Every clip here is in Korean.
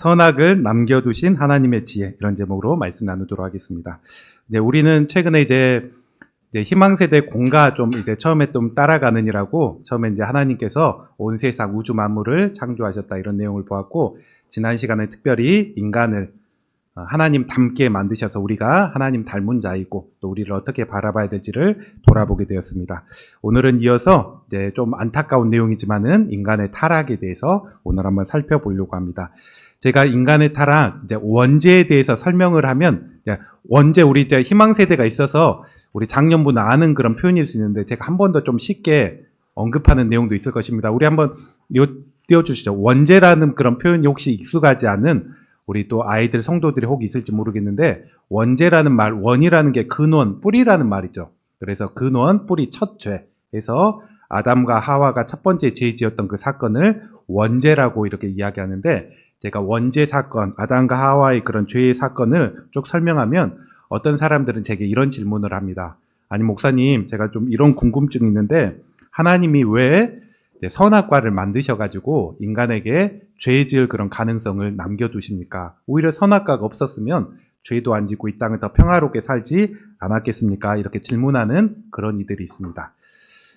선악을 남겨두신 하나님의 지혜, 이런 제목으로 말씀 나누도록 하겠습니다. 우리는 최근에 이제 희망세대 공가 좀 이제 처음에 좀 따라가느니라고 처음에 이제 하나님께서 온 세상 우주 만물을 창조하셨다 이런 내용을 보았고, 지난 시간에 특별히 인간을 하나님 닮게 만드셔서 우리가 하나님 닮은 자이고 또 우리를 어떻게 바라봐야 될지를 돌아보게 되었습니다. 오늘은 이어서 이제 좀 안타까운 내용이지만은 인간의 타락에 대해서 오늘 한번 살펴보려고 합니다. 제가 인간의 타락, 이제 원죄에 대해서 설명을 하면, 원죄 우리 이제 희망세대가 있어서 우리 작년부는 아는 그런 표현일 수 있는데, 제가 한 번 더 좀 쉽게 언급하는 내용도 있을 것입니다. 우리 한번 띄워주시죠. 원죄라는 그런 표현이 혹시 익숙하지 않은 우리 또 아이들, 성도들이 혹 있을지 모르겠는데, 원죄라는 말, 원이라는 게 근원, 뿌리라는 말이죠. 그래서 근원, 뿌리, 첫 죄 해서 아담과 하와가 첫 번째 죄 지었던 그 사건을 원죄라고 이렇게 이야기하는데, 제가 원죄 사건, 아담과 하와의 그런 죄의 사건을 쭉 설명하면 어떤 사람들은 제게 이런 질문을 합니다. 아니 목사님, 제가 좀 이런 궁금증이 있는데, 하나님이 왜 선악과를 만드셔가지고 인간에게 죄 지을 그런 가능성을 남겨두십니까? 오히려 선악과가 없었으면 죄도 안 지고 이 땅을 더 평화롭게 살지 않았겠습니까? 이렇게 질문하는 그런 이들이 있습니다.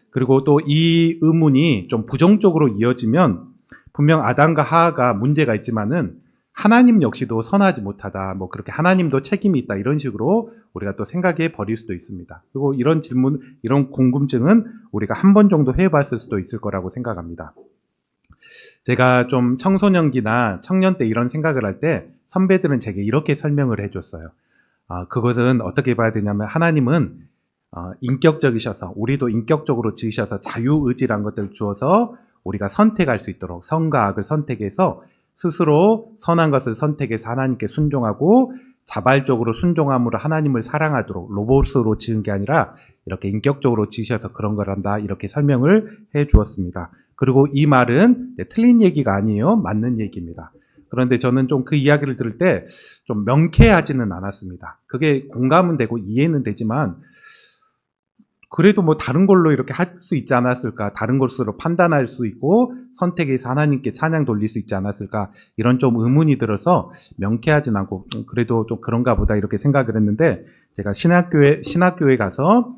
그리고 또 이 의문이 좀 부정적으로 이어지면, 분명 아담과 하하가 문제가 있지만은 하나님 역시도 선하지 못하다, 뭐 그렇게 하나님도 책임이 있다, 이런 식으로 우리가 또 생각해 버릴 수도 있습니다. 그리고 이런 질문, 이런 궁금증은 우리가 한 번 정도 해봤을 수도 있을 거라고 생각합니다. 제가 좀 청소년기나 청년 때 이런 생각을 할 때 선배들은 제게 이렇게 설명을 해줬어요. 그것은 어떻게 봐야 되냐면, 하나님은 인격적이셔서, 우리도 인격적으로 지으셔서 자유의지란 것들을 주어서 우리가 선택할 수 있도록, 선과 악을 선택해서 스스로 선한 것을 선택해서 하나님께 순종하고 자발적으로 순종함으로 하나님을 사랑하도록 로봇으로 지은 게 아니라 이렇게 인격적으로 지으셔서 그런 거란다, 이렇게 설명을 해 주었습니다. 그리고 이 말은 틀린 얘기가 아니에요. 맞는 얘기입니다. 그런데 저는 좀 그 이야기를 들을 때 좀 명쾌하지는 않았습니다. 그게 공감은 되고 이해는 되지만, 그래도 뭐 다른 걸로 이렇게 할 수 있지 않았을까, 다른 것으로 판단할 수 있고 선택해서 하나님께 찬양 돌릴 수 있지 않았을까, 이런 좀 의문이 들어서 명쾌하진 않고 그래도 좀 그런가 보다 이렇게 생각을 했는데, 제가 신학교에 가서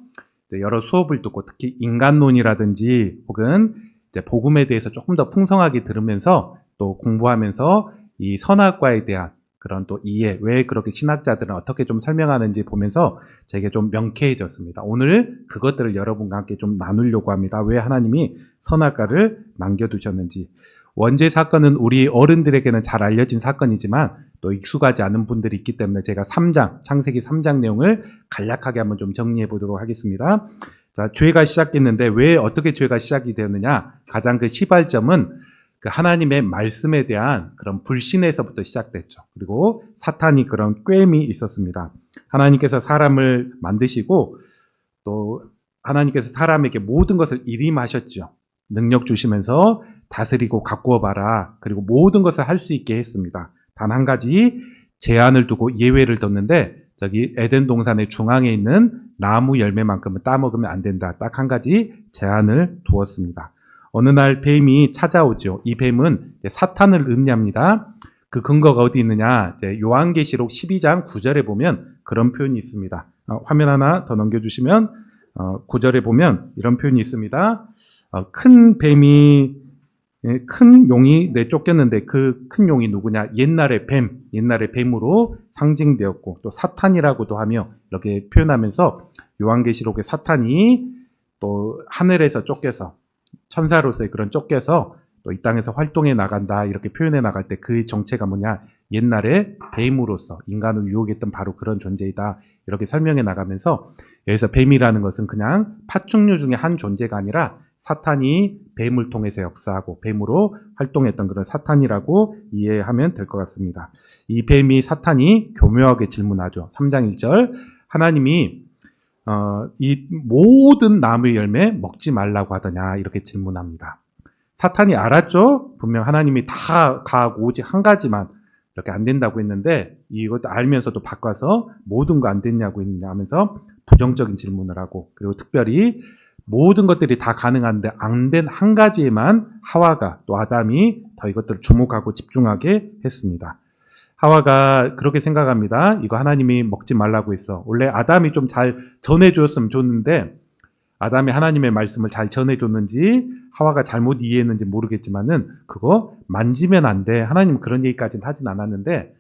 여러 수업을 듣고 특히 인간론이라든지 혹은 이제 복음에 대해서 조금 더 풍성하게 들으면서 또 공부하면서 이 선악과에 대한 그런 또 이해, 왜 그렇게 신학자들은 어떻게 좀 설명하는지 보면서 제게 좀 명쾌해졌습니다. 오늘 그것들을 여러분과 함께 좀 나누려고 합니다. 왜 하나님이 선악과를 남겨두셨는지. 원죄 사건은 우리 어른들에게는 잘 알려진 사건이지만 또 익숙하지 않은 분들이 있기 때문에 제가 창세기 3장 내용을 간략하게 한번 좀 정리해 보도록 하겠습니다. 자, 죄가 시작했는데 왜 어떻게 죄가 시작이 되었느냐? 가장 그 시발점은 그 하나님의 말씀에 대한 그런 불신에서부터 시작됐죠. 그리고 사탄이 그런 꾀임이 있었습니다. 하나님께서 사람을 만드시고 또 하나님께서 사람에게 모든 것을 일임하셨죠. 능력 주시면서 다스리고 가꾸어 봐라. 그리고 모든 것을 할 수 있게 했습니다. 단 한 가지 제한을 두고 예외를 뒀는데, 저기 에덴 동산의 중앙에 있는 나무 열매만큼은 따먹으면 안 된다. 딱 한 가지 제한을 두었습니다. 어느 날 뱀이 찾아오죠. 이 뱀은 사탄을 의미합니다. 그 근거가 어디 있느냐? 이제 요한계시록 12장 9절에 보면 그런 표현이 있습니다. 화면 하나 더 넘겨주시면 9절에 보면 이런 표현이 있습니다. 큰 용이 내쫓겼는데 그 큰 용이 누구냐? 옛날의 뱀으로 상징되었고 또 사탄이라고도 하며 이렇게 표현하면서 요한계시록의 사탄이 또 하늘에서 쫓겨서 천사로서의 그런 쫓겨서 또 이 땅에서 활동해 나간다, 이렇게 표현해 나갈 때 그 정체가 뭐냐? 옛날에 뱀으로서 인간을 유혹했던 바로 그런 존재이다, 이렇게 설명해 나가면서, 여기서 뱀이라는 것은 그냥 파충류 중에 한 존재가 아니라 사탄이 뱀을 통해서 역사하고 뱀으로 활동했던 그런 사탄이라고 이해하면 될 것 같습니다. 이 뱀이 사탄이 교묘하게 질문하죠. 3장 1절, 하나님이 이 모든 나무의 열매 먹지 말라고 하더냐, 이렇게 질문합니다. 사탄이 알았죠? 분명 하나님이 다 가하고 오직 한 가지만 이렇게 안 된다고 했는데, 이것도 알면서도 바꿔서 모든 거 안 됐냐고 했느냐 하면서 부정적인 질문을 하고, 그리고 특별히 모든 것들이 다 가능한데 안 된 한 가지에만 하와가 또 아담이 더 이것들을 주목하고 집중하게 했습니다. 하와가 그렇게 생각합니다. 이거 하나님이 먹지 말라고 했어. 원래 아담이 좀 잘 전해줬으면 좋는데 아담이 하나님의 말씀을 잘 전해줬는지 하와가 잘못 이해했는지 모르겠지만은 그거 만지면 안 돼. 하나님 그런 얘기까지는 하진 않았는데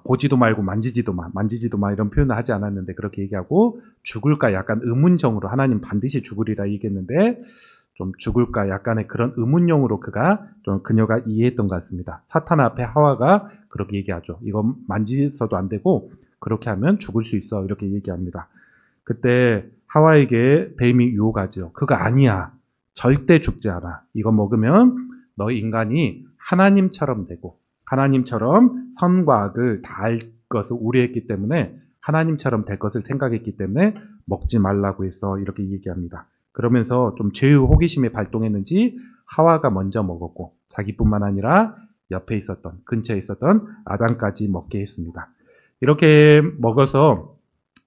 보지도 말고 만지지도 마 이런 표현을 하지 않았는데 그렇게 얘기하고 죽을까 약간 의문정으로 하나님 반드시 죽으리라 얘기했는데 좀 죽을까 약간의 그런 의문용으로 그녀가 이해했던 것 같습니다. 사탄 앞에 하와가 그렇게 얘기하죠. 이건 만지서도 안 되고 그렇게 하면 죽을 수 있어 이렇게 얘기합니다. 그때 하와에게 뱀이 유혹하죠. 그거 아니야. 절대 죽지 않아. 이거 먹으면 너 인간이 하나님처럼 되고 하나님처럼 선과 악을 다 알 것을 우려했기 때문에 하나님처럼 될 것을 생각했기 때문에 먹지 말라고 해서 이렇게 얘기합니다. 그러면서 좀 죄의 호기심이 발동했는지 하와가 먼저 먹었고 자기뿐만 아니라 옆에 있었던 근처에 있었던 아담까지 먹게 했습니다. 이렇게 먹어서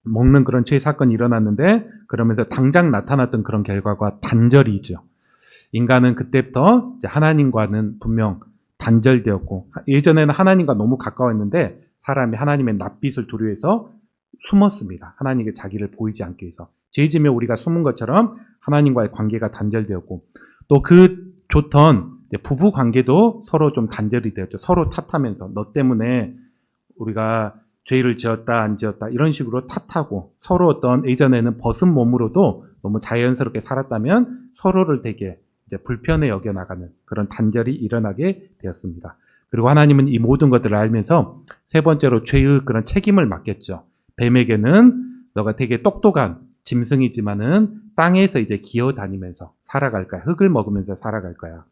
먹는 그런 죄 사건이 일어났는데 그러면서 당장 나타났던 그런 결과가 단절이죠. 인간은 그때부터 이제 하나님과는 분명 단절되었고 예전에는 하나님과 너무 가까웠는데 사람이 하나님의 낯빛을 두려워해서 숨었습니다. 하나님께 자기를 보이지 않기 위해서. 죄 지면 우리가 숨은 것처럼 하나님과의 관계가 단절되었고 또 그 좋던 부부 관계도 서로 좀 단절이 되었죠. 서로 탓하면서 너 때문에 우리가 죄를 지었다 안 지었다 이런 식으로 탓하고 서로 어떤 예전에는 벗은 몸으로도 너무 자연스럽게 살았다면 서로를 되게 이제 불편해 여겨나가는 그런 단절이 일어나게 되었습니다. 그리고 하나님은 이 모든 것들을 알면서 세 번째로 죄의 그런 책임을 맡겼죠. 뱀에게는 너가 되게 똑똑한 짐승이지만은 땅에서 이제 기어다니면서 살아갈 거야. 흙을 먹으면서 살아갈 거야.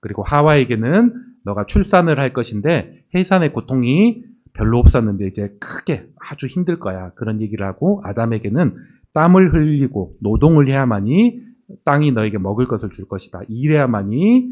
그리고 하와에게는 너가 출산을 할 것인데 해산의 고통이 별로 없었는데 이제 크게 아주 힘들 거야. 그런 얘기를 하고 아담에게는 땀을 흘리고 노동을 해야만이 땅이 너에게 먹을 것을 줄 것이다. 이래야만이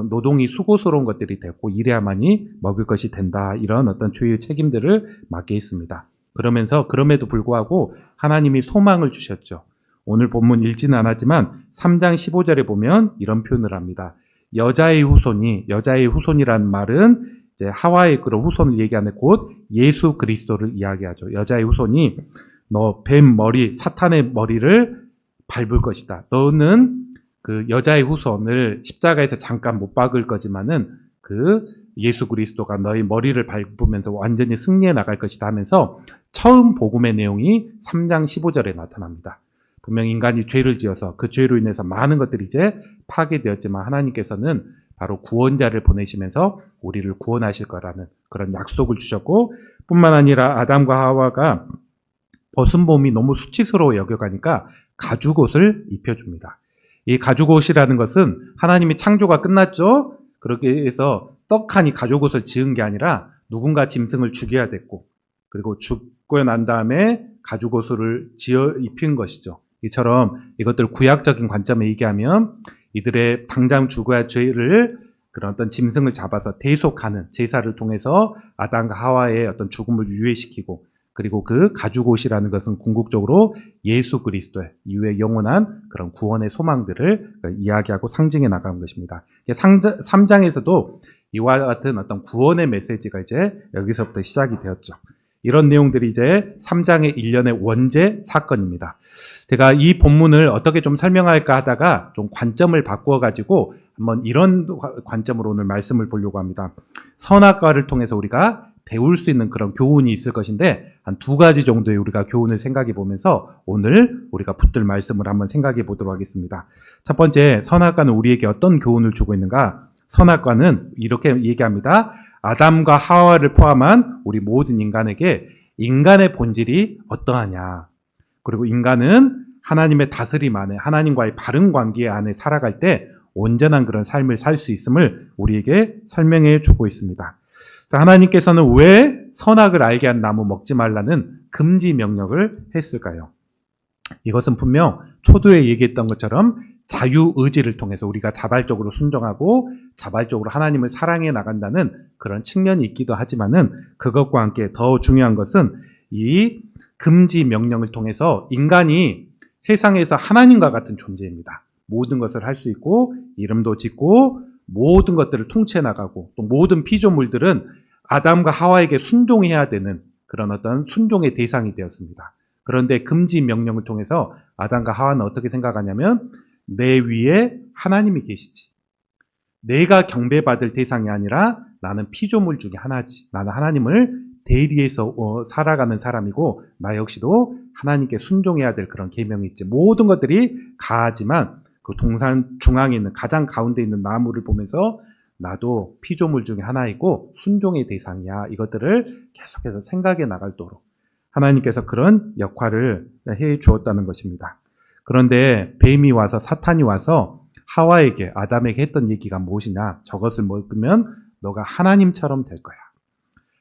노동이 수고스러운 것들이 됐고 이래야만이 먹을 것이 된다. 이런 어떤 죄의 책임들을 맡게 했습니다. 그러면서 그럼에도 불구하고 하나님이 소망을 주셨죠. 오늘 본문 읽지는 않았지만 3장 15절에 보면 이런 표현을 합니다. 여자의 후손이라는 말은 이제 하와의 그런 후손을 얘기하는 곧 예수 그리스도를 이야기하죠. 여자의 후손이 너 뱀 머리, 사탄의 머리를 밟을 것이다. 너는 그 여자의 후손을 십자가에서 잠깐 못 박을 거지만은 그 예수 그리스도가 너의 머리를 밟으면서 완전히 승리해 나갈 것이다 하면서 처음 복음의 내용이 3장 15절에 나타납니다. 분명 인간이 죄를 지어서 그 죄로 인해서 많은 것들이 이제 파괴되었지만 하나님께서는 바로 구원자를 보내시면서 우리를 구원하실 거라는 그런 약속을 주셨고 뿐만 아니라 아담과 하와가 벗은 몸이 너무 수치스러워 여겨가니까 가죽옷을 입혀줍니다. 이 가죽옷이라는 것은 하나님이 창조가 끝났죠. 그렇게 해서 떡하니 가죽옷을 지은 게 아니라 누군가 짐승을 죽여야 됐고 그리고 죽고 난 다음에 가죽옷을 지어 입힌 것이죠. 이처럼 이것들 구약적인 관점에 얘기하면 이들의 당장 죽어야 죄를 그런 어떤 짐승을 잡아서 대속하는 제사를 통해서 아담과 하와의 어떤 죽음을 유예시키고 그리고 그 가죽옷이라는 것은 궁극적으로 예수 그리스도의 이후에 영원한 그런 구원의 소망들을 이야기하고 상징해 나가는 것입니다. 3장에서도 이와 같은 어떤 구원의 메시지가 이제 여기서부터 시작이 되었죠. 이런 내용들이 이제 3장의 일련의 원죄 사건입니다. 제가 이 본문을 어떻게 좀 설명할까 하다가 좀 관점을 바꾸어 가지고 한번 이런 관점으로 오늘 말씀을 보려고 합니다. 선악과를 통해서 우리가 배울 수 있는 그런 교훈이 있을 것인데 한 두 가지 정도의 우리가 교훈을 생각해 보면서 오늘 우리가 붙들 말씀을 한번 생각해 보도록 하겠습니다. 첫 번째, 선악과는 우리에게 어떤 교훈을 주고 있는가? 선악과는 이렇게 얘기합니다. 아담과 하와를 포함한 우리 모든 인간에게 인간의 본질이 어떠하냐. 그리고 인간은 하나님의 다스림 안에 하나님과의 바른 관계 안에 살아갈 때 온전한 그런 삶을 살 수 있음을 우리에게 설명해 주고 있습니다. 자, 하나님께서는 왜 선악을 알게 한 나무 먹지 말라는 금지 명령을 했을까요? 이것은 분명 초두에 얘기했던 것처럼 자유의지를 통해서 우리가 자발적으로 순종하고 자발적으로 하나님을 사랑해 나간다는 그런 측면이 있기도 하지만은 그것과 함께 더 중요한 것은 이 금지 명령을 통해서 인간이 세상에서 하나님과 같은 존재입니다. 모든 것을 할 수 있고 이름도 짓고 모든 것들을 통치해 나가고 또 모든 피조물들은 아담과 하와에게 순종해야 되는 그런 어떤 순종의 대상이 되었습니다. 그런데 금지 명령을 통해서 아담과 하와는 어떻게 생각하냐면 내 위에 하나님이 계시지. 내가 경배받을 대상이 아니라 나는 피조물 중에 하나지. 나는 하나님을 대리해서 살아가는 사람이고 나 역시도 하나님께 순종해야 될 그런 계명이 있지. 모든 것들이 가하지만 그 동산 중앙에 있는 가장 가운데 있는 나무를 보면서 나도 피조물 중에 하나이고 순종의 대상이야. 이것들을 계속해서 생각해 나갈도록 하나님께서 그런 역할을 해 주었다는 것입니다. 그런데 뱀이 와서 사탄이 와서 하와에게 아담에게 했던 얘기가 무엇이냐? 저것을 먹으면 너가 하나님처럼 될 거야.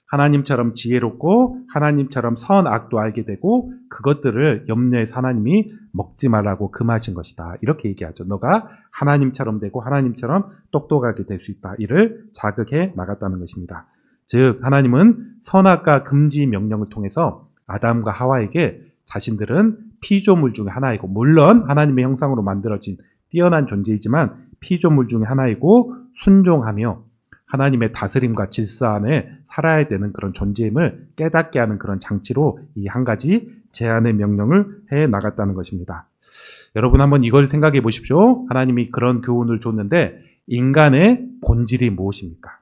하나님처럼 지혜롭고 하나님처럼 선악도 알게 되고 그것들을 염려해서 하나님이 먹지 말라고 금하신 것이다. 이렇게 얘기하죠. 너가 하나님처럼 되고 하나님처럼 똑똑하게 될 수 있다. 이를 자극해 나갔다는 것입니다. 즉 하나님은 선악과 금지 명령을 통해서 아담과 하와에게 자신들은 피조물 중에 하나이고 물론 하나님의 형상으로 만들어진 뛰어난 존재이지만 피조물 중에 하나이고 순종하며 하나님의 다스림과 질서 안에 살아야 되는 그런 존재임을 깨닫게 하는 그런 장치로 이 한 가지 제한의 명령을 해 나갔다는 것입니다. 여러분 한번 이걸 생각해 보십시오. 하나님이 그런 교훈을 줬는데 인간의 본질이 무엇입니까?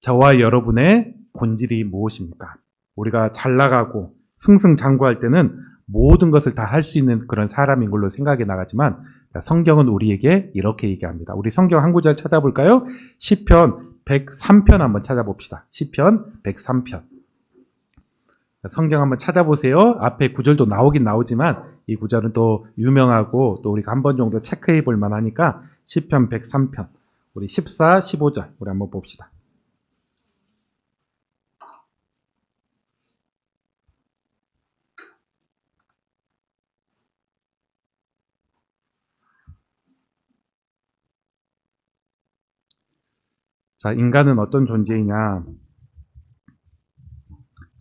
저와 여러분의 본질이 무엇입니까? 우리가 잘 나가고 승승장구할 때는 모든 것을 다 할 수 있는 그런 사람인 걸로 생각해 나가지만 성경은 우리에게 이렇게 얘기합니다. 우리 성경 한 구절 찾아볼까요? 시편 103편 한번 찾아봅시다. 시편 103편. 성경 한번 찾아보세요. 앞에 구절도 나오긴 나오지만 이 구절은 또 유명하고 또 우리가 한 번 정도 체크해 볼 만하니까 시편 103편. 우리 14, 15절 우리 한번 봅시다. 자, 인간은 어떤 존재이냐?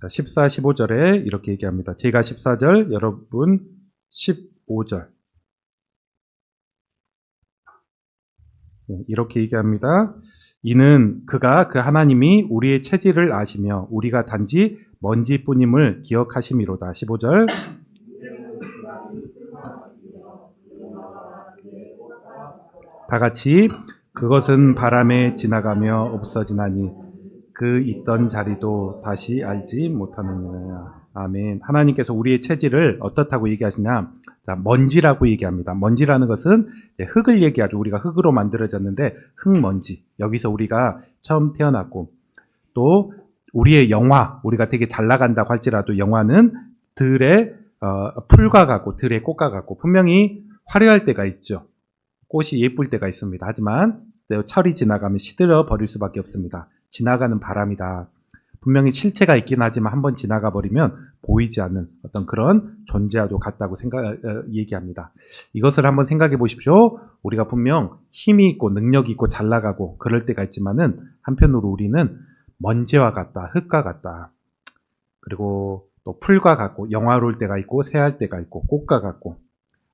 자, 14, 15절에 이렇게 얘기합니다. 제가 14절, 여러분 15절. 이렇게 얘기합니다. 이는 그가 그 하나님이 우리의 체질을 아시며 우리가 단지 먼지뿐임을 기억하심이로다. 15절. 다 같이 그것은 바람에 지나가며 없어지나니 그 있던 자리도 다시 알지 못하느니라. 아멘. 하나님께서 우리의 체질을 어떻다고 얘기하시냐? 자, 먼지라고 얘기합니다. 먼지라는 것은 흙을 얘기하죠. 우리가 흙으로 만들어졌는데 흙먼지. 여기서 우리가 처음 태어났고 또 우리의 영화, 우리가 되게 잘 나간다고 할지라도 영화는 들의 풀과 같고 들의 꽃과 같고 분명히 화려할 때가 있죠. 꽃이 예쁠 때가 있습니다. 하지만 철이 지나가면 시들어 버릴 수밖에 없습니다. 지나가는 바람이다. 분명히 실체가 있긴 하지만 한번 지나가 버리면 보이지 않는 어떤 그런 존재와도 같다고 얘기합니다. 이것을 한번 생각해 보십시오. 우리가 분명 힘이 있고 능력이 있고 잘 나가고 그럴 때가 있지만은 한편으로 우리는 먼지와 같다, 흙과 같다. 그리고 또 풀과 같고 영화로울 때가 있고 새할 때가 있고 꽃과 같고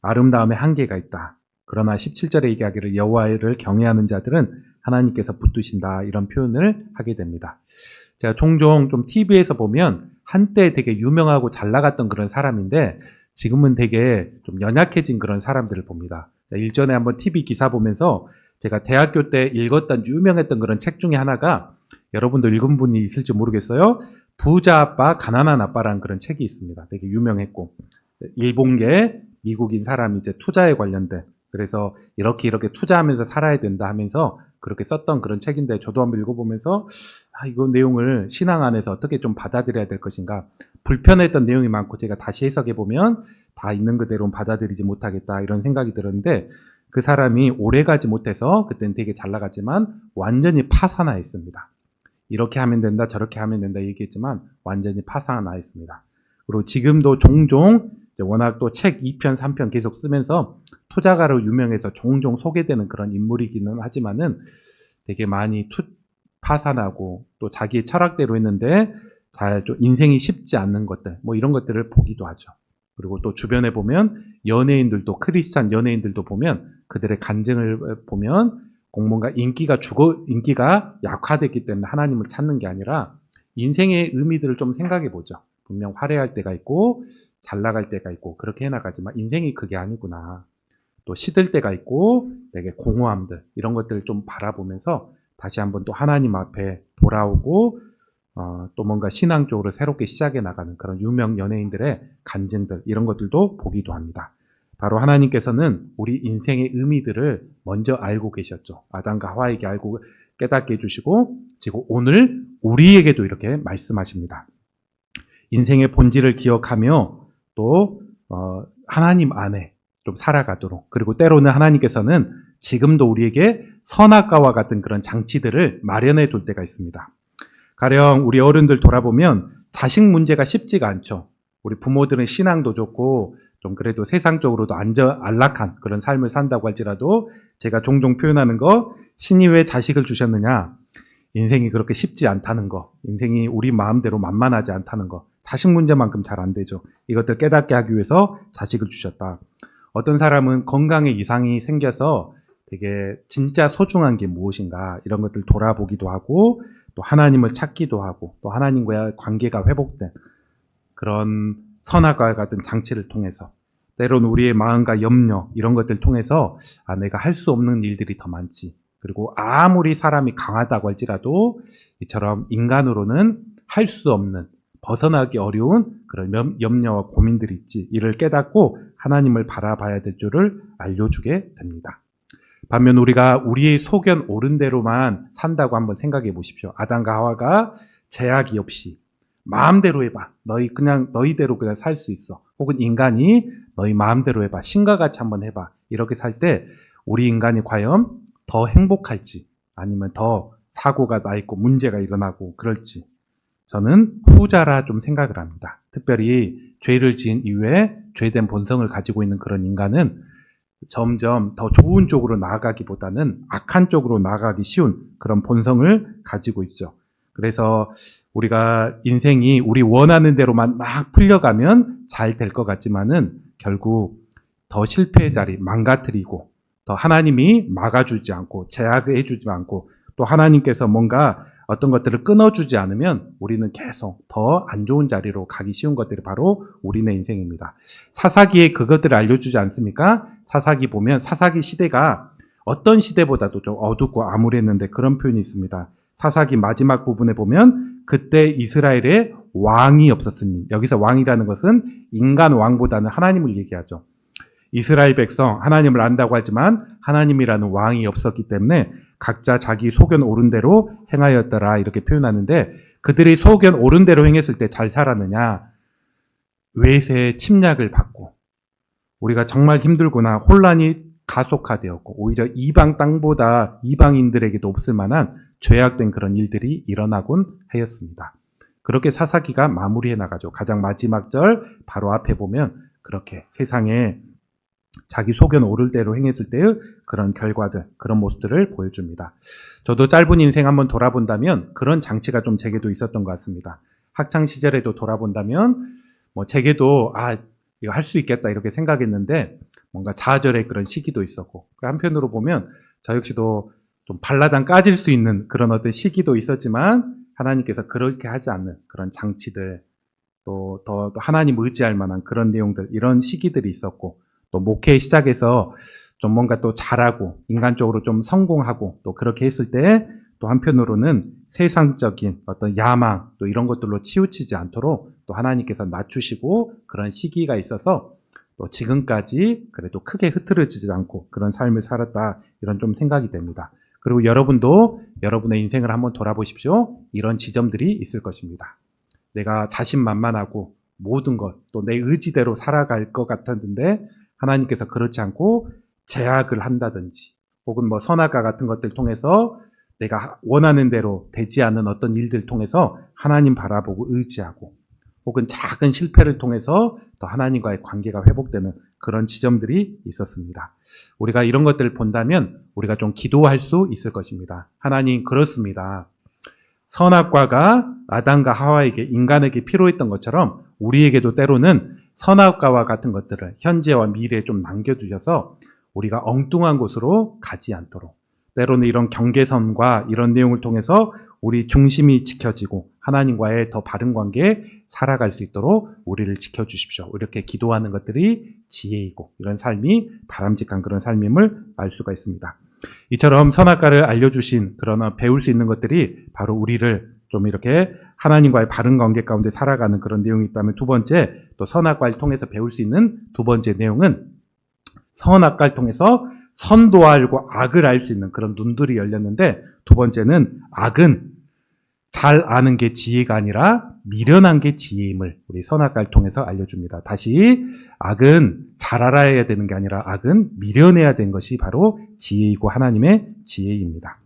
아름다움의 한계가 있다. 그러나 17절에 얘기하기를 여호와를 경외하는 자들은 하나님께서 붙드신다 이런 표현을 하게 됩니다. 제가 종종 좀 TV에서 보면 한때 되게 유명하고 잘 나갔던 그런 사람인데 지금은 되게 좀 연약해진 그런 사람들을 봅니다. 일전에 한번 TV 기사 보면서 제가 대학교 때 읽었던 유명했던 그런 책 중에 하나가 여러분도 읽은 분이 있을지 모르겠어요. 부자 아빠, 가난한 아빠라는 그런 책이 있습니다. 되게 유명했고 일본계 미국인 사람이 이제 투자에 관련된 그래서 이렇게 투자하면서 살아야 된다 하면서 그렇게 썼던 그런 책인데 저도 한번 읽어보면서 이거 내용을 신앙 안에서 어떻게 좀 받아들여야 될 것인가 불편했던 내용이 많고 제가 다시 해석해보면 다 있는 그대로 받아들이지 못하겠다 이런 생각이 들었는데 그 사람이 오래가지 못해서 그때는 되게 잘 나갔지만 완전히 파산하 있습니다. 이렇게 하면 된다 저렇게 하면 된다 얘기했지만 완전히 파산하 있습니다. 그리고 지금도 종종 워낙 또 책 2편, 3편 계속 쓰면서 투자가로 유명해서 종종 소개되는 그런 인물이기는 하지만은 되게 많이 파산하고 또 자기의 철학대로 했는데 잘 좀 인생이 쉽지 않는 것들, 뭐 이런 것들을 보기도 하죠. 그리고 또 주변에 보면 연예인들도, 크리스찬 연예인들도 보면 그들의 간증을 보면 꼭 뭔가 인기가 약화됐기 때문에 하나님을 찾는 게 아니라 인생의 의미들을 좀 생각해 보죠. 분명 화려할 때가 있고 잘 나갈 때가 있고 그렇게 해나가지만 인생이 그게 아니구나. 또 시들 때가 있고 되게 공허함들 이런 것들을 좀 바라보면서 다시 한번 또 하나님 앞에 돌아오고 또 뭔가 신앙적으로 새롭게 시작해 나가는 그런 유명 연예인들의 간증들 이런 것들도 보기도 합니다. 바로 하나님께서는 우리 인생의 의미들을 먼저 알고 계셨죠. 아담과 하와에게 알고 깨닫게 해주시고 지금 오늘 우리에게도 이렇게 말씀하십니다. 인생의 본질을 기억하며 또 하나님 안에 좀 살아가도록, 그리고 때로는 하나님께서는 지금도 우리에게 선악과와 같은 그런 장치들을 마련해 둘 때가 있습니다. 가령 우리 어른들 돌아보면 자식 문제가 쉽지가 않죠. 우리 부모들은 신앙도 좋고 좀 그래도 세상적으로도 안락한 그런 삶을 산다고 할지라도 제가 종종 표현하는 거, 신이 왜 자식을 주셨느냐? 인생이 그렇게 쉽지 않다는 거, 인생이 우리 마음대로 만만하지 않다는 거, 자식 문제만큼 잘 안 되죠. 이것들 깨닫게 하기 위해서 자식을 주셨다. 어떤 사람은 건강에 이상이 생겨서 되게 진짜 소중한 게 무엇인가 이런 것들 돌아보기도 하고 또 하나님을 찾기도 하고 또 하나님과의 관계가 회복된 그런 선악과 같은 장치를 통해서 때로는 우리의 마음과 염려 이런 것들 통해서 내가 할 수 없는 일들이 더 많지. 그리고 아무리 사람이 강하다고 할지라도 이처럼 인간으로는 할 수 없는 벗어나기 어려운 그런 염려와 고민들이 있지. 이를 깨닫고 하나님을 바라봐야 될 줄을 알려주게 됩니다. 반면 우리가 우리의 소견 옳은 대로만 산다고 한번 생각해 보십시오. 아담과 하와가 제약이 없이 마음대로 해봐. 너희대로 그냥 살 수 있어. 혹은 인간이 너희 마음대로 해봐. 신과 같이 한번 해봐. 이렇게 살 때 우리 인간이 과연 더 행복할지 아니면 더 사고가 나 있고 문제가 일어나고 그럴지 저는 후자라 좀 생각을 합니다. 특별히 죄를 지은 이후에 죄된 본성을 가지고 있는 그런 인간은 점점 더 좋은 쪽으로 나아가기보다는 악한 쪽으로 나아가기 쉬운 그런 본성을 가지고 있죠. 그래서 우리가 인생이 우리 원하는 대로만 막 풀려가면 잘 될 것 같지만은 결국 더 실패의 자리, 망가뜨리고 더 하나님이 막아주지 않고 제약을 해주지 않고 또 하나님께서 뭔가 어떤 것들을 끊어주지 않으면 우리는 계속 더 안 좋은 자리로 가기 쉬운 것들이 바로 우리네 인생입니다. 사사기에 그것들을 알려주지 않습니까? 사사기 보면 사사기 시대가 어떤 시대보다도 좀 어둡고 암울했는데 그런 표현이 있습니다. 사사기 마지막 부분에 보면 그때 이스라엘에 왕이 없었으니, 여기서 왕이라는 것은 인간 왕보다는 하나님을 얘기하죠. 이스라엘 백성 하나님을 안다고 하지만 하나님이라는 왕이 없었기 때문에 각자 자기 소견 옳은 대로 행하였더라 이렇게 표현하는데 그들이 소견 옳은 대로 행했을 때 잘 살았느냐? 외세의 침략을 받고 우리가 정말 힘들구나 혼란이 가속화되었고 오히려 이방 땅보다 이방인들에게도 없을 만한 죄악된 그런 일들이 일어나곤 하였습니다. 그렇게 사사기가 마무리해 나가죠. 가장 마지막 절 바로 앞에 보면 그렇게 세상에 자기 소견 옳을 대로 행했을 때의 그런 결과들, 그런 모습들을 보여줍니다. 저도 짧은 인생 한번 돌아본다면 그런 장치가 좀 제게도 있었던 것 같습니다. 학창 시절에도 돌아본다면 제게도 이거 할 수 있겠다 이렇게 생각했는데 뭔가 좌절의 그런 시기도 있었고 한편으로 보면 저 역시도 좀 발라당 까질 수 있는 그런 어떤 시기도 있었지만 하나님께서 그렇게 하지 않는 그런 장치들 또 더 하나님 의지할 만한 그런 내용들 이런 시기들이 있었고 또 목회 시작해서 좀 뭔가 또 잘하고 인간적으로 좀 성공하고 또 그렇게 했을 때 또 한편으로는 세상적인 어떤 야망 또 이런 것들로 치우치지 않도록 또 하나님께서 낮추시고 그런 시기가 있어서 또 지금까지 그래도 크게 흐트러지지 않고 그런 삶을 살았다 이런 좀 생각이 됩니다. 그리고 여러분도 여러분의 인생을 한번 돌아보십시오. 이런 지점들이 있을 것입니다. 내가 자신만만하고 모든 것 또 내 의지대로 살아갈 것 같았는데 하나님께서 그렇지 않고 제약을 한다든지 혹은 선악과 같은 것들 통해서 내가 원하는 대로 되지 않는 어떤 일들 통해서 하나님 바라보고 의지하고 혹은 작은 실패를 통해서 또 하나님과의 관계가 회복되는 그런 지점들이 있었습니다. 우리가 이런 것들을 본다면 우리가 좀 기도할 수 있을 것입니다. 하나님 그렇습니다. 선악과가 아담과 하와에게 인간에게 필요했던 것처럼 우리에게도 때로는 선악과와 같은 것들을 현재와 미래에 좀 남겨두셔서 우리가 엉뚱한 곳으로 가지 않도록, 때로는 이런 경계선과 이런 내용을 통해서 우리 중심이 지켜지고 하나님과의 더 바른 관계에 살아갈 수 있도록 우리를 지켜주십시오. 이렇게 기도하는 것들이 지혜이고 이런 삶이 바람직한 그런 삶임을 알 수가 있습니다. 이처럼 선악과를 알려주신 그러나 배울 수 있는 것들이 바로 우리를 좀 이렇게 하나님과의 바른 관계 가운데 살아가는 그런 내용이 있다면, 두 번째, 또 선악과를 통해서 배울 수 있는 두 번째 내용은 선악과를 통해서 선도 알고 악을 알 수 있는 그런 눈들이 열렸는데, 두 번째는 악은 잘 아는 게 지혜가 아니라 미련한 게 지혜임을 우리 선악과를 통해서 알려줍니다. 다시, 악은 잘 알아야 되는 게 아니라 악은 미련해야 되는 것이 바로 지혜이고 하나님의 지혜입니다.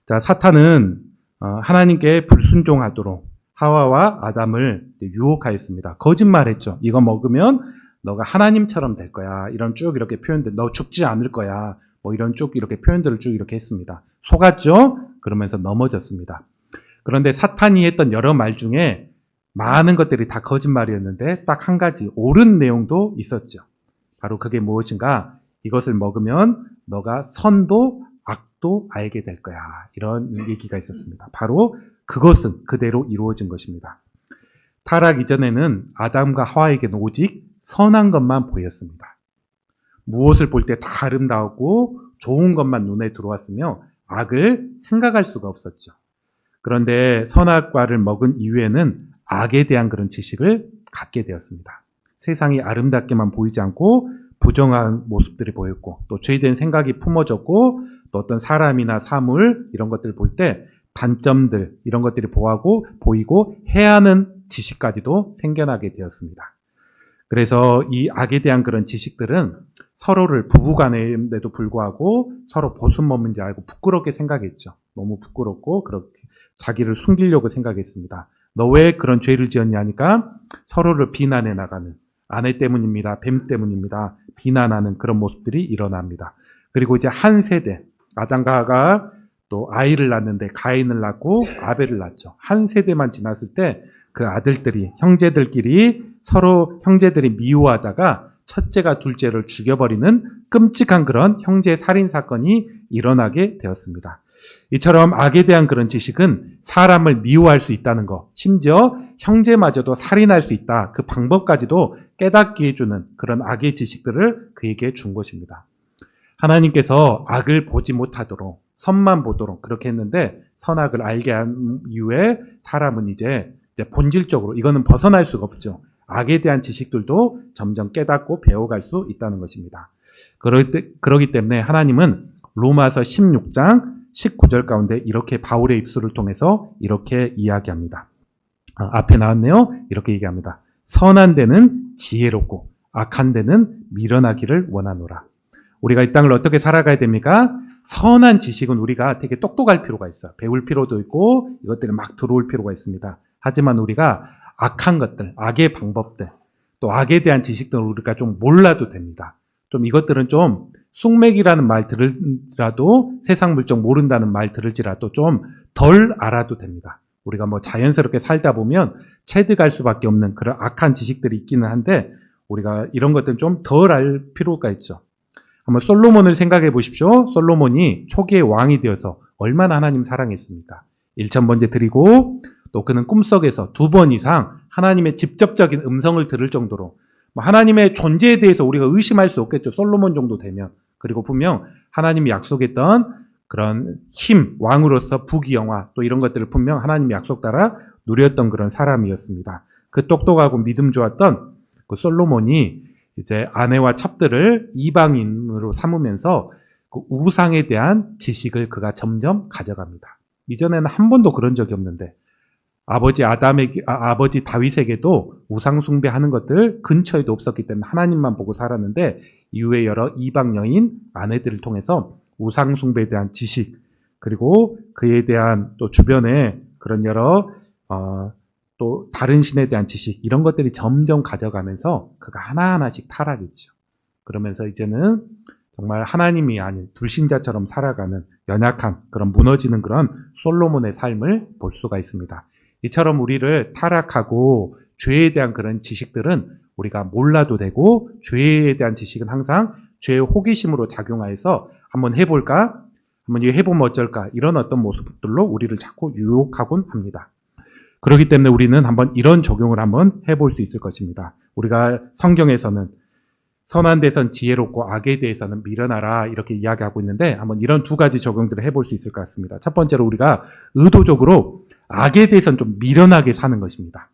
자, 사탄은 하나님께 불순종하도록 하와와 아담을 유혹하였습니다. 거짓말했죠. 이거 먹으면 너가 하나님처럼 될 거야. 이런 쭉 이렇게 표현들, 너 죽지 않을 거야. 뭐 이런 쭉 이렇게 표현들을 쭉 이렇게 했습니다. 속았죠? 그러면서 넘어졌습니다. 그런데 사탄이 했던 여러 말 중에 많은 것들이 다 거짓말이었는데 딱 한 가지 옳은 내용도 있었죠. 바로 그게 무엇인가? 이것을 먹으면 너가 선도 악도 알게 될 거야. 이런 얘기가 있었습니다. 바로 그것은 그대로 이루어진 것입니다. 타락 이전에는 아담과 하와에게는 오직 선한 것만 보였습니다. 무엇을 볼 때 다 아름다웠고 좋은 것만 눈에 들어왔으며 악을 생각할 수가 없었죠. 그런데 선악과를 먹은 이후에는 악에 대한 그런 지식을 갖게 되었습니다. 세상이 아름답게만 보이지 않고 부정한 모습들이 보였고, 또 죄된 생각이 품어졌고, 또 어떤 사람이나 사물 이런 것들을 볼 때 단점들 이런 것들이 보이고 해야 하는 지식까지도 생겨나게 되었습니다. 그래서 이 악에 대한 그런 지식들은 서로를 부부간인데도 불구하고 서로 보슨 몸인지 알고 부끄럽게 생각했죠. 너무 부끄럽고 그렇게 자기를 숨기려고 생각했습니다. 너 왜 그런 죄를 지었냐 하니까 서로를 비난해 나가는, 아내 때문입니다, 뱀 때문입니다, 비난하는 그런 모습들이 일어납니다. 그리고 이제 한 세대, 아담과 하와가 또 아이를 낳는데 가인을 낳고 아벨을 낳죠. 한 세대만 지났을 때 그 아들들이, 형제들끼리 서로 형제들이 미워하다가 첫째가 둘째를 죽여버리는 끔찍한 그런 형제 살인 사건이 일어나게 되었습니다. 이처럼 악에 대한 그런 지식은 사람을 미워할 수 있다는 것, 심지어 형제마저도 살인할 수 있다, 그 방법까지도 깨닫게 해주는 그런 악의 지식들을 그에게 준 것입니다. 하나님께서 악을 보지 못하도록 선만 보도록 그렇게 했는데, 선악을 알게 한 이후에 사람은 이제 본질적으로 이거는 벗어날 수가 없죠. 악에 대한 지식들도 점점 깨닫고 배워갈 수 있다는 것입니다. 그러기 때문에 하나님은 로마서 16장 19절 가운데 이렇게 바울의 입술을 통해서 이렇게 이야기합니다. 앞에 나왔네요. 이렇게 얘기합니다. 선한 데는 지혜롭고 악한 데는 미련하기를 원하노라. 우리가 이 땅을 어떻게 살아가야 됩니까? 선한 지식은 우리가 되게 똑똑할 필요가 있어요. 배울 필요도 있고 이것들이 막 들어올 필요가 있습니다. 하지만 우리가 악한 것들, 악의 방법들, 또 악에 대한 지식들을 우리가 좀 몰라도 됩니다. 좀 이것들은 좀 쑥맥이라는 말 들을지라도, 세상 물정 모른다는 말 들을지라도 좀 덜 알아도 됩니다. 우리가 뭐 자연스럽게 살다 보면 체득할 수밖에 없는 그런 악한 지식들이 있기는 한데, 우리가 이런 것들은 좀 덜 알 필요가 있죠. 한번 솔로몬을 생각해 보십시오. 솔로몬이 초기에 왕이 되어서 얼마나 하나님 사랑했습니까? 1,000번째 드리고, 또 그는 꿈속에서 2번 이상 하나님의 직접적인 음성을 들을 정도로 하나님의 존재에 대해서 우리가 의심할 수 없겠죠. 솔로몬 정도 되면. 그리고 분명 하나님이 약속했던 그런 힘, 왕으로서 부귀영화 또 이런 것들을 분명 하나님의 약속 따라 누렸던 그런 사람이었습니다. 그 똑똑하고 믿음 좋았던 그 솔로몬이 이제 아내와 첩들을 이방인으로 삼으면서 그 우상에 대한 지식을 그가 점점 가져갑니다. 이전에는 한 번도 그런 적이 없는데, 아버지 다윗에게도 우상 숭배하는 것들 근처에도 없었기 때문에 하나님만 보고 살았는데, 이후에 여러 이방 여인 아내들을 통해서 우상 숭배에 대한 지식, 그리고 그에 대한 또 주변에 그런 여러 또 다른 신에 대한 지식, 이런 것들이 점점 가져가면서 그가 하나하나씩 타락했죠. 그러면서 이제는 정말 하나님이 아닌 불신자처럼 살아가는 연약한 그런 무너지는 그런 솔로몬의 삶을 볼 수가 있습니다. 이처럼 우리를 타락하고 죄에 대한 그런 지식들은 우리가 몰라도 되고 죄에 대한 지식은 항상 죄의 호기심으로 작용하여서 한번 해볼까? 한번 이거 해보면 어쩔까? 이런 어떤 모습들로 우리를 자꾸 유혹하곤 합니다. 그렇기 때문에 우리는 한번 이런 적용을 한번 해볼 수 있을 것입니다. 우리가 성경에서는 선한 데선 지혜롭고 악에 대해서는 미련하라 이렇게 이야기하고 있는데 한번 이런 두 가지 적용들을 해볼 수 있을 것 같습니다. 첫 번째로 우리가 의도적으로 악에 대해서는 좀 미련하게 사는 것입니다.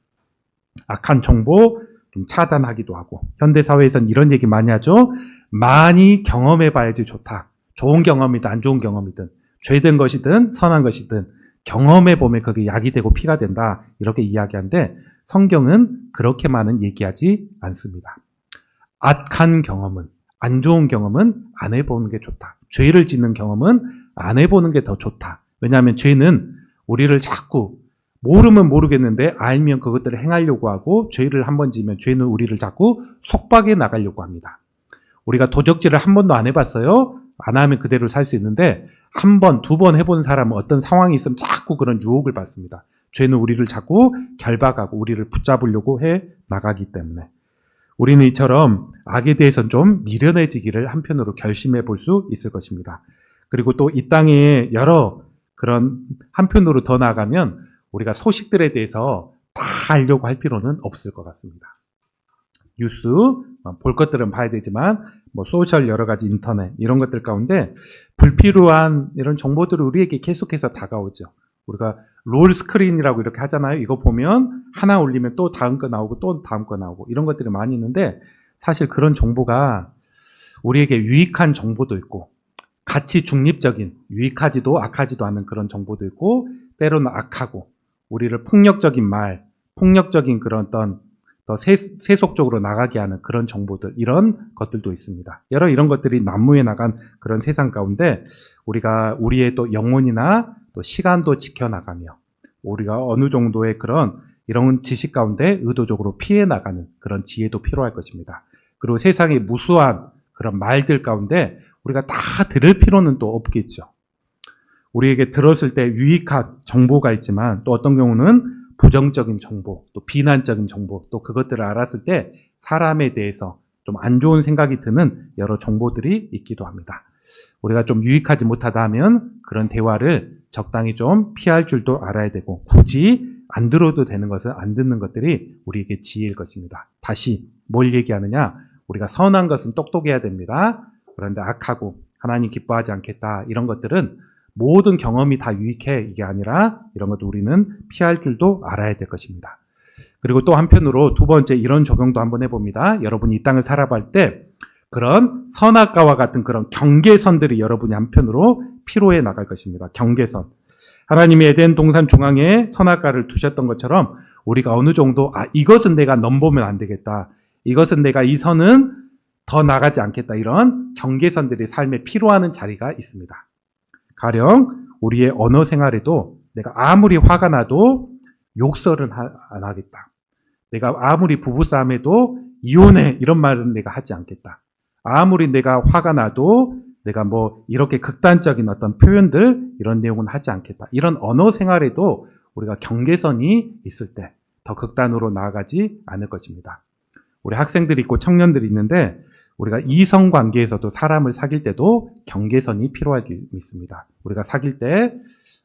악한 정보 좀 차단하기도 하고 현대사회에서는 이런 얘기 많이 하죠. 많이 경험해 봐야지 좋다. 좋은 경험이든 안 좋은 경험이든 죄된 것이든 선한 것이든 경험해 보면 그게 약이 되고 피가 된다 이렇게 이야기하는데 성경은 그렇게 많은 얘기하지 않습니다. 악한 경험은 안 좋은 경험은 안 해보는 게 좋다. 죄를 짓는 경험은 안 해보는 게 더 좋다. 왜냐하면 죄는 우리를 자꾸 모르면 모르겠는데 알면 그것들을 행하려고 하고 죄를 한 번 지으면 죄는 우리를 자꾸 속박해 나가려고 합니다. 우리가 도적질을 한 번도 안 해봤어요. 안 하면 그대로 살 수 있는데 한 번, 두 번 해본 사람은 어떤 상황이 있으면 자꾸 그런 유혹을 받습니다. 죄는 우리를 자꾸 결박하고 우리를 붙잡으려고 해 나가기 때문에 우리는 이처럼 악에 대해서는 좀 미련해지기를 한편으로 결심해 볼 수 있을 것입니다. 그리고 또 이 땅에 여러 그런 한편으로 더 나아가면 우리가 소식들에 대해서 다 알려고 할 필요는 없을 것 같습니다. 뉴스, 볼 것들은 봐야 되지만 뭐 소셜 여러 가지 인터넷 이런 것들 가운데 불필요한 이런 정보들이 우리에게 계속해서 다가오죠. 우리가 롤 스크린이라고 이렇게 하잖아요. 이거 보면 하나 올리면 또 다음 거 나오고 또 다음 거 나오고 이런 것들이 많이 있는데 사실 그런 정보가 우리에게 유익한 정보도 있고 가치 중립적인 유익하지도 악하지도 않은 그런 정보도 있고 때로는 악하고 우리를 폭력적인 말, 폭력적인 그런 어떤 더 세속적으로 나가게 하는 그런 정보들 이런 것들도 있습니다. 여러 이런 것들이 난무해 나간 그런 세상 가운데 우리가 우리의 또 영혼이나 또 시간도 지켜나가며 우리가 어느 정도의 그런 이런 지식 가운데 의도적으로 피해 나가는 그런 지혜도 필요할 것입니다. 그리고 세상의 무수한 그런 말들 가운데 우리가 다 들을 필요는 또 없겠죠. 우리에게 들었을 때 유익한 정보가 있지만 또 어떤 경우는 부정적인 정보, 또 비난적인 정보, 또 그것들을 알았을 때 사람에 대해서 좀 안 좋은 생각이 드는 여러 정보들이 있기도 합니다. 우리가 좀 유익하지 못하다 하면 그런 대화를 적당히 좀 피할 줄도 알아야 되고 굳이 안 들어도 되는 것은 안 듣는 것들이 우리에게 지혜일 것입니다. 다시 뭘 얘기하느냐? 우리가 선한 것은 똑똑해야 됩니다. 그런데 악하고 하나님 기뻐하지 않겠다 이런 것들은 모든 경험이 다 유익해 이게 아니라 이런 것도 우리는 피할 줄도 알아야 될 것입니다. 그리고 또 한편으로 두 번째 이런 적용도 한번 해봅니다. 여러분이 이 땅을 살아갈 때 그런 선악과와 같은 그런 경계선들이 여러분이 한편으로 필요해 나갈 것입니다. 경계선. 하나님이 에덴 동산 중앙에 선악과를 두셨던 것처럼 우리가 어느 정도 이것은 내가 넘보면 안 되겠다. 이것은 내가 이 선은 더 나가지 않겠다. 이런 경계선들이 삶에 필요한 자리가 있습니다. 가령 우리의 언어 생활에도 내가 아무리 화가 나도 욕설은 안 하겠다. 내가 아무리 부부싸움해도 이혼해 이런 말은 내가 하지 않겠다. 아무리 내가 화가 나도 내가 뭐 이렇게 극단적인 어떤 표현들 이런 내용은 하지 않겠다. 이런 언어 생활에도 우리가 경계선이 있을 때 더 극단으로 나아가지 않을 것입니다. 우리 학생들이 있고 청년들이 있는데 우리가 이성 관계에서도 사람을 사귈 때도 경계선이 필요할 게 있습니다. 우리가 사귈 때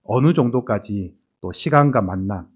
어느 정도까지 또 시간과 만남,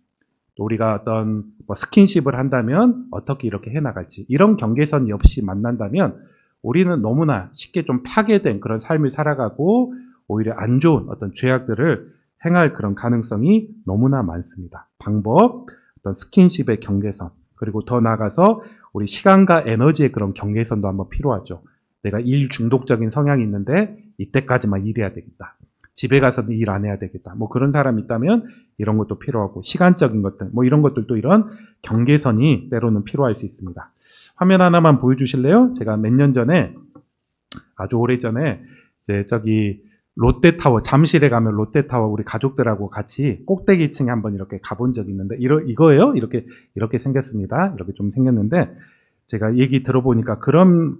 또 우리가 어떤 뭐 스킨십을 한다면 어떻게 이렇게 해나갈지 이런 경계선이 없이 만난다면 우리는 너무나 쉽게 좀 파괴된 그런 삶을 살아가고 오히려 안 좋은 어떤 죄악들을 행할 그런 가능성이 너무나 많습니다. 방법, 어떤 스킨십의 경계선, 그리고 더 나아가서 우리 시간과 에너지의 그런 경계선도 한번 필요하죠. 내가 일 중독적인 성향이 있는데 이때까지만 일해야 되겠다. 집에 가서도 일 안 해야 되겠다. 뭐 그런 사람이 있다면 이런 것도 필요하고 시간적인 것들, 뭐 이런 것들도 이런 경계선이 때로는 필요할 수 있습니다. 화면 하나만 보여주실래요? 제가 몇 년 전에 아주 오래전에 이제 저기 롯데타워, 잠실에 가면 롯데타워 우리 가족들하고 같이 꼭대기층에 한번 이렇게 가본 적이 있는데 이거예요? 이렇게 생겼습니다. 이렇게 좀 생겼는데 제가 얘기 들어보니까 그런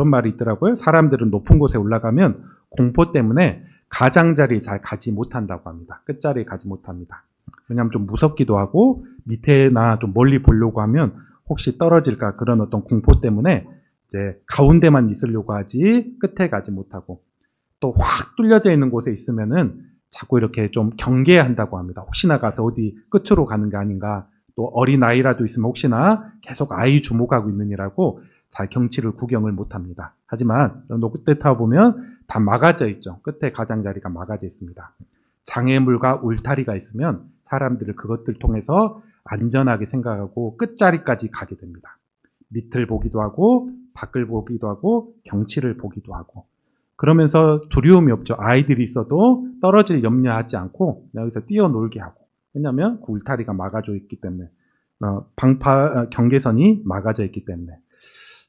말이 있더라고요. 사람들은 높은 곳에 올라가면 공포 때문에 가장자리 잘 가지 못한다고 합니다. 끝자리에 가지 못합니다. 왜냐하면 좀 무섭기도 하고 밑에나 좀 멀리 보려고 하면 혹시 떨어질까 그런 어떤 공포 때문에 이제 가운데만 있으려고 하지 끝에 가지 못하고 또 확 뚫려져 있는 곳에 있으면은 자꾸 이렇게 좀 경계한다고 합니다. 혹시나 가서 어디 끝으로 가는 게 아닌가. 또 어린 아이라도 있으면 혹시나 계속 아이 주목하고 있느니라고 잘 경치를 구경을 못합니다. 하지만 끝에 타보면 다 막아져 있죠. 끝에 가장자리가 막아져 있습니다. 장애물과 울타리가 있으면 사람들을 그것들 통해서 안전하게 생각하고 끝자리까지 가게 됩니다. 밑을 보기도 하고 밖을 보기도 하고 경치를 보기도 하고 그러면서 두려움이 없죠. 아이들이 있어도 떨어질 염려하지 않고 여기서 뛰어놀게 하고 왜냐하면 그 울타리가 막아져 있기 때문에 경계선이 막아져 있기 때문에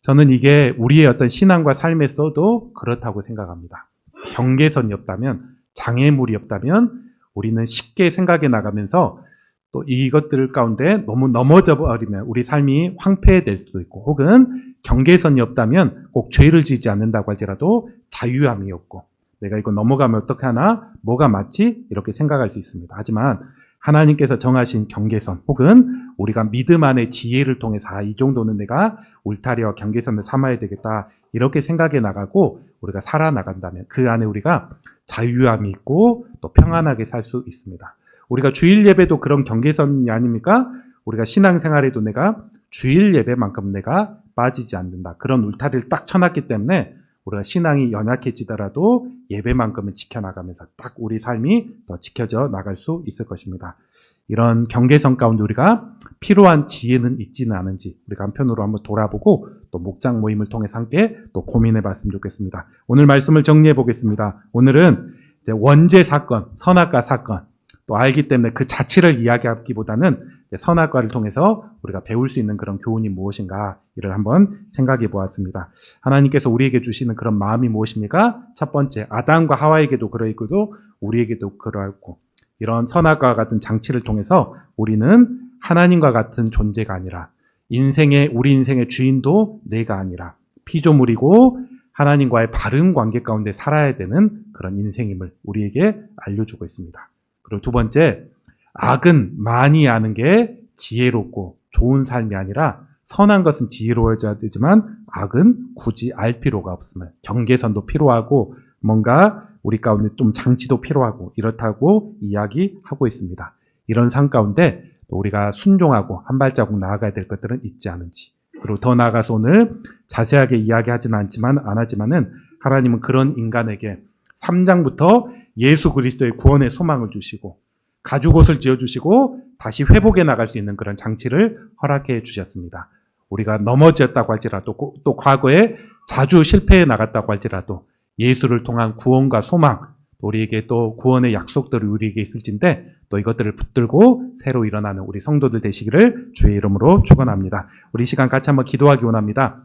저는 이게 우리의 어떤 신앙과 삶에서도 그렇다고 생각합니다. 경계선이 없다면 장애물이 없다면 우리는 쉽게 생각해 나가면서 또 이것들 가운데 너무 넘어져 버리면 우리 삶이 황폐될 수도 있고 혹은 경계선이 없다면 꼭 죄를 지지 않는다고 할지라도 자유함이 없고 내가 이거 넘어가면 어떻게 하나 뭐가 맞지 이렇게 생각할 수 있습니다. 하지만 하나님께서 정하신 경계선 혹은 우리가 믿음 안의 지혜를 통해서 이 정도는 내가 울타리와 경계선을 삼아야 되겠다 이렇게 생각해 나가고 우리가 살아나간다면 그 안에 우리가 자유함이 있고 또 평안하게 살 수 있습니다. 우리가 주일 예배도 그런 경계선이 아닙니까? 우리가 신앙생활에도 내가 주일 예배만큼 내가 빠지지 않는다. 그런 울타리를 딱 쳐놨기 때문에 우리가 신앙이 연약해지더라도 예배만큼은 지켜나가면서 딱 우리 삶이 더 지켜져 나갈 수 있을 것입니다. 이런 경계선 가운데 우리가 필요한 지혜는 있지는 않은지 우리가 한편으로 한번 돌아보고 또 목장 모임을 통해서 함께 또 고민해 봤으면 좋겠습니다. 오늘 말씀을 정리해 보겠습니다. 오늘은 이제 원죄 사건, 선악과 사건 또 알기 때문에 그 자체를 이야기하기보다는 선악과를 통해서 우리가 배울 수 있는 그런 교훈이 무엇인가 이를 한번 생각해 보았습니다. 하나님께서 우리에게 주시는 그런 마음이 무엇입니까? 첫 번째, 아담과 하와에게도 그러했고 우리에게도 그러했고 이런 선악과와 같은 장치를 통해서 우리는 하나님과 같은 존재가 아니라 우리 인생의 주인도 내가 아니라 피조물이고 하나님과의 바른 관계 가운데 살아야 되는 그런 인생임을 우리에게 알려주고 있습니다. 그리고 두 번째, 악은 많이 아는 게 지혜롭고 좋은 삶이 아니라 선한 것은 지혜로워져야 되지만 악은 굳이 알 필요가 없음을 경계선도 필요하고 뭔가 우리 가운데 좀 장치도 필요하고 이렇다고 이야기하고 있습니다. 이런 삶 가운데 우리가 순종하고 한 발자국 나아가야 될 것들은 있지 않은지 그리고 더 나아가서 오늘 자세하게 이야기하지는 않았지만은 하나님은 그런 인간에게 3장부터 예수 그리스도의 구원의 소망을 주시고 가죽옷을 지어주시고 다시 회복해 나갈 수 있는 그런 장치를 허락해 주셨습니다. 우리가 넘어졌다고 할지라도 또 과거에 자주 실패해 나갔다고 할지라도 예수를 통한 구원과 소망 우리에게 또 구원의 약속들이 우리에게 있을진데 또 이것들을 붙들고 새로 일어나는 우리 성도들 되시기를 주의 이름으로 축원합니다. 우리 시간 같이 한번 기도하기 원합니다.